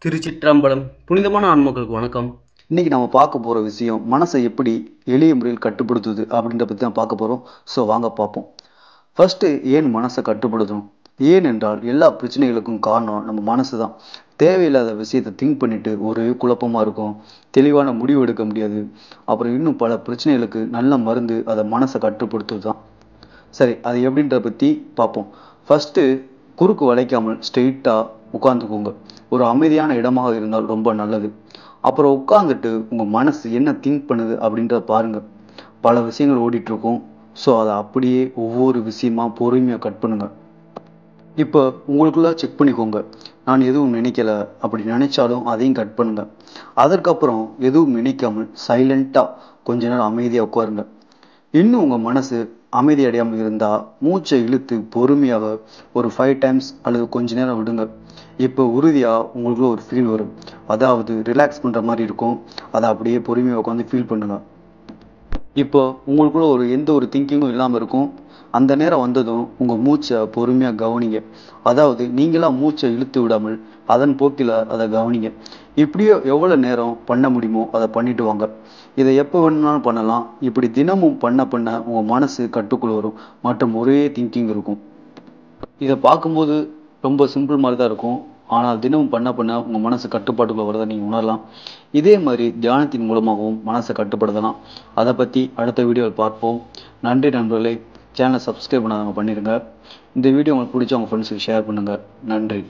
திருச்சிற்றம்பலம். புனிதமான ஆன்மக்களுக்கு வணக்கம். இன்னைக்கு நம்ம பார்க்க போகிற விஷயம் மனசை எப்படி எளிய முறையில் கட்டுப்படுத்துது அப்படின்ற பற்றி தான் பார்க்க போகிறோம். ஸோ வாங்க பார்ப்போம். ஃபர்ஸ்ட்டு ஏன் மனசை கட்டுப்படுத்தணும்? ஏன் என்றால் எல்லா பிரச்சனைகளுக்கும் காரணம் நம்ம மனசு தான். தேவையில்லாத விஷயத்தை திங்க் பண்ணிட்டு ஒரே குழப்பமாக இருக்கும், தெளிவான முடிவு எடுக்க முடியாது. அப்புறம் இன்னும் பல பிரச்சனைகளுக்கு நல்ல மருந்து அதை மனசை கட்டுப்படுத்துவது தான். சரி, அது எப்படின்றத பற்றி பார்ப்போம். ஃபஸ்ட்டு குறுக்கு வளைக்காமல் ஸ்ட்ரெயிட்டாக உட்காந்துக்கோங்க. ஒரு அமைதியான இடமாக இருந்தால் ரொம்ப நல்லது. அப்புறம் உட்காந்துட்டு உங்கள் மனசு என்ன திங்க் பண்ணுது அப்படின்றத பாருங்கள். பல விஷயங்கள் ஓடிட்டுருக்கும். ஸோ அதை அப்படியே ஒவ்வொரு விஷயமா பொறுமையாக கட் பண்ணுங்கள். இப்போ உங்களுக்குள்ள செக் பண்ணிக்கோங்க. நான் எதுவும் நினைக்கல, அப்படி நினைச்சாலும் அதையும் கட் பண்ணுங்கள். அதற்கப்புறம் எதுவும் நினைக்காமல் சைலண்ட்டாக கொஞ்ச நேரம் அமைதியாக உட்காருங்க. இன்னும் உங்கள் மனசு அமைதி அடையாமல் இருந்தால் மூச்சை இழுத்து பொறுமையாக ஒரு 5 டைம்ஸ் அல்லது கொஞ்ச நேரம் விடுங்க. இப்போ உறுதியாக உங்களுக்குள்ள ஒரு ஃபீல் வரும். அதாவது ரிலாக்ஸ் பண்ணுற மாதிரி இருக்கும். அதை அப்படியே பொறுமையாக உட்காந்து ஃபீல் பண்ணுங்க. இப்போ உங்களுக்குள்ள எந்த ஒரு திங்கிங்கும் இல்லாமல் இருக்கும். அந்த நேரம் வந்ததும் உங்கள் மூச்சை பொறுமையாக கவனிங்க. அதாவது நீங்களாம் மூச்சை இழுத்து விடாமல் அதன் போக்கில் அதை கவனிங்க. இப்படியே எவ்வளோ நேரம் பண்ண முடியுமோ அதை பண்ணிட்டு வாங்க. இதை எப்போ வேணும்னாலும் பண்ணலாம். இப்படி தினமும் பண்ண பண்ண உங்கள் மனசு கட்டுக்குள் வரும் மற்றும் ஒரே திங்கிங் இருக்கும். இதை பார்க்கும்போது ரொம்ப சிம்பிள் மாதிரி தான் இருக்கும். ஆனால் தினமும் பண்ண பண்ண உங்கள் மனசு கட்டுப்பாட்டுக்குள்ள வரதை நீங்கள் உணரலாம். இதே மாதிரி தியானத்தின் மூலமாகவும் மனசை கட்டுப்படுத்தலாம். அதை பற்றி அடுத்த வீடியோவில் பார்ப்போம். நன்றி நண்பர்களே. சேனலை சப்ஸ்கிரைப் பண்ணாதவங்க பண்ணிடுங்க. இந்த வீடியோ உங்களுக்கு பிடிச்ச உங்கள் ஃப்ரெண்ட்ஸுக்கு ஷேர் பண்ணுங்கள். நன்றி.